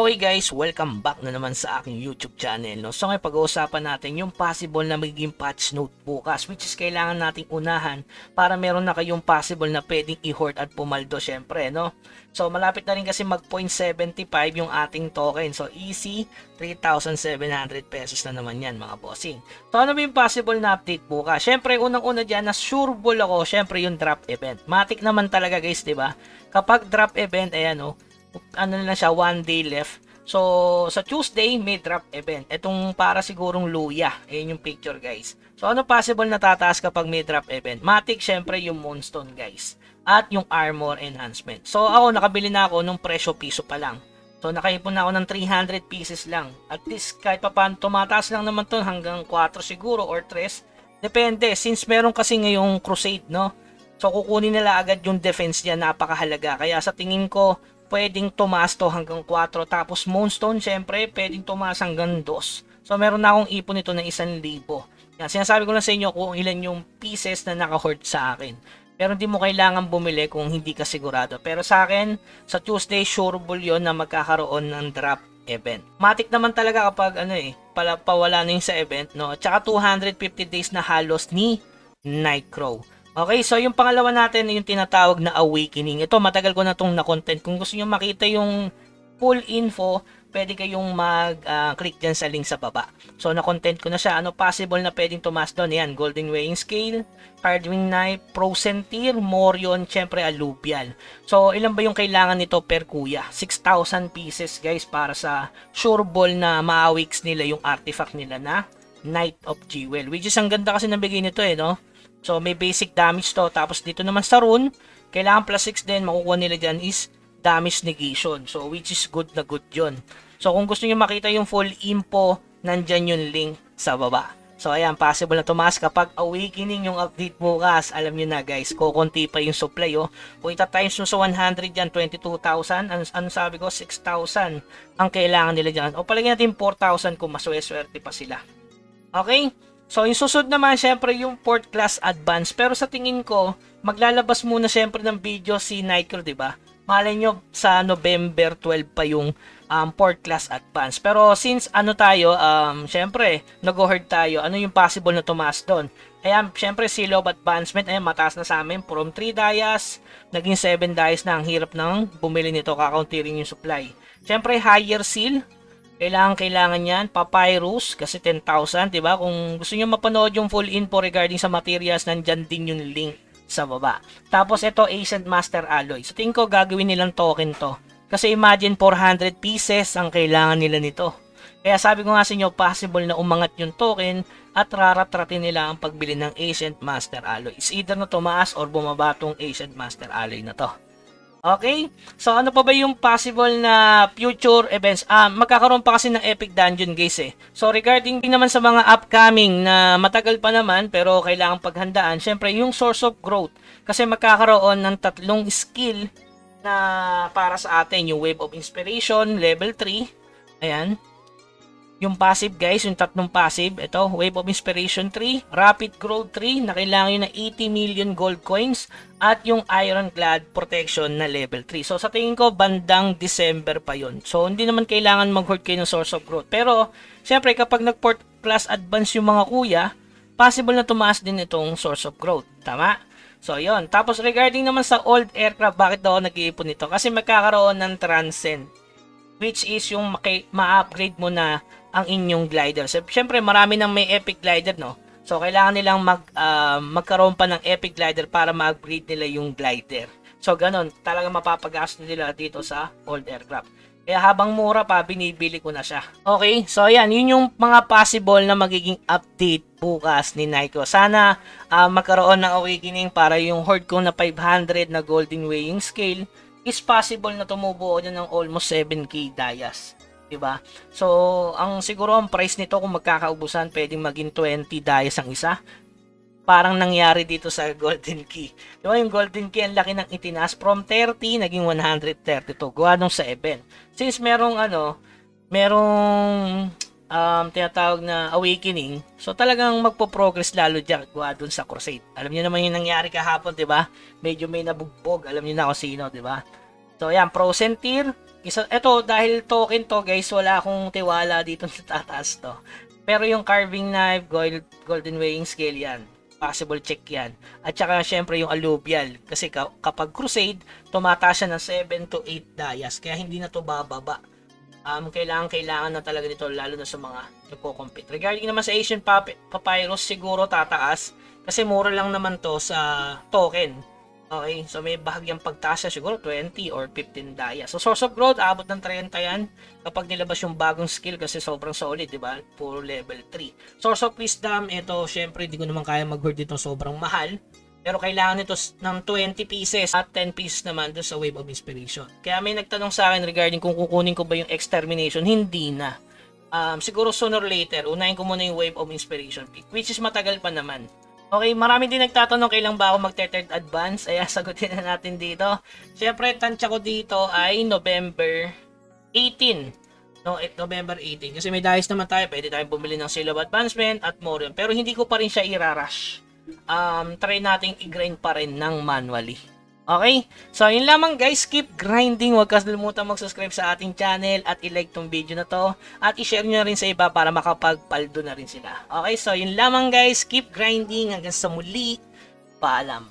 Okay guys, welcome back na naman sa aking YouTube channel. No? So ngayon pag-uusapan natin yung possible na magiging patch note bukas, which is kailangan nating unahan para meron na kayong possible na pwedeng i-hoard at pumaldo syempre. No? So malapit na rin kasi mag 0.75 yung ating token. So easy, 3,700 pesos na naman yan mga bossing. So ano ba yung possible na update bukas? Syempre unang-una dyan na sureball ako, syempre yung drop event. Matik naman talaga guys, diba? Kapag drop event, ayan o. Ano na lang siya, 1 day left. So, sa Tuesday, may drop event. Itong para sigurong luya. Ayan yung picture, guys. So, ano possible na tataas kapag may drop event? Matic, syempre, yung Moonstone, guys. At yung Armor Enhancement. So, ako, nakabili na ako nung presyo piso pa lang. So, nakaipon na ako ng 300 pieces lang. At least, kahit pa paano, tumataas lang naman to hanggang 4 siguro or 3. Depende. Since meron kasi ngayong Crusade, no? So, kukunin nila agad yung defense niya. Napakahalaga. Kaya sa tingin ko, pwedeng tumaas to hanggang 4. Tapos Moonstone, syempre, pwedeng tumaas hanggang 2. So, meron na akong ipon nito na 1,000. Yan, sinasabi ko lang sa inyo kung ilan yung pieces na naka-hoard sa akin. Pero hindi mo kailangan bumili kung hindi ka sigurado. Pero sa akin, sa Tuesday, sureball yun na magkakaroon ng drop event. Matik naman talaga kapag pawala na yung sa event, no? Tsaka 250 days na halos ni Nightcrow. Okay, so yung pangalawa natin yung tinatawag na Awakening. Ito, matagal ko na itong na-content. Kung gusto nyo makita yung full info, pwede kayong mag-click dyan sa link sa baba. So, na-content ko na siya. Ano possible na pwedeng tumaas doon? Yan, Golden Weighing Scale, Hardwing Knife, Procentier, Morion, syempre Alluvial. So, ilan ba yung kailangan nito per kuya? 6,000 pieces, guys, para sa sureball na ma-awakes nila yung artifact nila na Knight of Jewel. Which is, ang ganda kasi nabigay nito no? So, may basic damage to. Tapos, dito naman sa rune, kailangan plus 6 din. Makukuha nila dyan is damage negation. So, which is good na good yun. So, kung gusto nyo makita yung full info, nandyan yung link sa baba. So, ayan, possible na tumaas kapag Awakening yung update bukas. Alam nyo na guys, kukunti pa yung supply. Kung ita-times nyo sa 100 yan, 22,000. Ano sabi ko? 6,000 ang kailangan nila dyan. O palagyan natin 4,000 kung maswerte pa sila. Okay? So, yung susunod naman, syempre, yung 4th class advance. Pero sa tingin ko, maglalabas muna syempre ng video si Nightcrow, diba? Malay nyo, sa November 12 pa yung 4th class advance. Pero since tayo, syempre, nag-hoard tayo, ano yung possible na tumaas doon? Ayan, syempre, Seal of Advancement, ayan, mataas na sa amin. From 3 dias, naging 7 dias na. Ang hirap nang bumili nito, kakauntirin yung supply. Syempre, Higher Seal, kailangan yan. Papyrus, kasi 10,000, diba? Kung gusto nyo mapanood yung full info regarding sa materials, nandyan din yung link sa baba. Tapos, ito, Ancient Master Alloy. So, tingin ko, gagawin nilang token to. Kasi imagine, 400 pieces ang kailangan nila nito. Kaya sabi ko nga sa inyo, possible na umangat yung token at raratratin nila ang pagbili ng Ancient Master Alloy. It's either na tumaas or bumaba tong Ancient Master Alloy na to. Okay? So, ano pa ba yung possible na future events? Magkakaroon pa kasi ng Epic Dungeon, guys, So, regarding din naman sa mga upcoming na matagal pa naman, pero kailangang paghandaan, syempre, yung Source of Growth. Kasi magkakaroon ng 3 skill na para sa atin. Yung Wave of Inspiration, level 3. Ayan. Yung passive, guys, yung 3 passive. Ito, Wave of Inspiration 3, Rapid Growth 3, na kailangan yun ng 80 million gold coins, at yung Ironclad Protection na level 3. So, sa tingin ko, bandang December pa yun. So, hindi naman kailangan mag-hoard kayo ng Source of Growth. Pero, syempre, kapag nag-port plus advance yung mga kuya, possible na tumaas din itong Source of Growth. Tama? So, yon. Tapos, regarding naman sa old aircraft, bakit daw nag-iipon nito? Kasi magkakaroon ng Transcend, which is yung ma-upgrade mo na ang inyong glider. So, syempre, marami nang may epic glider, no? So, kailangan nilang magkaroon pa ng epic glider para ma-upgrade nila yung glider. So, ganun. Talagang mapapagastos nila dito sa old aircraft. Kaya habang mura pa, binibili ko na siya. Okay? So, ayan. Yun yung mga possible na magiging update bukas ni Nightcrow. Sana magkaroon ng Awakening para yung hoard ko na 500 na Golden Weighing Scale is possible na tumubo dyan ng almost 7k dias. Diba? So, siguro ang price nito kung magkakaubusan, pwedeng maging 20 dias ang isa. Parang nangyari dito sa Golden Key. Diba yung Golden Key, ang laki ng itinaas. From 30, naging 132. Gawa nung sa event. Since merong tinatawag na Awakening, so talagang magpo-progress lalo dyan gawa dun sa Crusade. Alam niyo naman yung nangyari kahapon, diba? Medyo may nabugbog. Alam niyo na kung sino, diba? So, ayan, Procentier, Eto, dahil token to guys, wala akong tiwala dito na tataas to. Pero yung carving knife, golden weighing scale yan. Possible check yan. At saka syempre yung alluvial. Kasi kapag crusade, tumataas siya ng 7 to 8 dayas. Kaya hindi na to bababa. Kailangan na talaga nito lalo na sa mga nagko-compete. Regarding naman sa Asian Papyrus, siguro tataas kasi mura lang naman to sa token. Okay, so may bahagyang pagtaas siya, siguro 20 or 15 daya. So source of growth, abot ng 30 yan kapag nilabas yung bagong skill kasi sobrang solid, di ba? Puro level 3. Source of wisdom, ito syempre hindi ko naman kaya mag-hoard dito, sobrang mahal. Pero kailangan nito ng 20 pieces at 10 pieces naman doon sa Wave of Inspiration. Kaya may nagtanong sa akin regarding kung kukunin ko ba yung Extermination, hindi na. Siguro sooner or later, unahin ko muna yung Wave of Inspiration pick, which is matagal pa naman. Okay, marami din nagtatanong kailan ba ako mag-third advance. Ay, sagutin na natin dito. Siyempre, tansya ko dito ay November 18. No, November 18. Kasi may dice naman tayo. Pwede tayong bumili ng Seal of Advancement at more yun. Pero hindi ko pa rin siya irarush. Try nating i-grind pa rin ng manually. Okay? So, yun lamang guys. Keep grinding. Huwag kalimutan mag-subscribe sa ating channel at i-like tong video na to. At i-share nyo na rin sa iba para makapagpaldo na rin sila. Okay? So, yun lamang guys. Keep grinding. Hanggang sa muli. Paalam.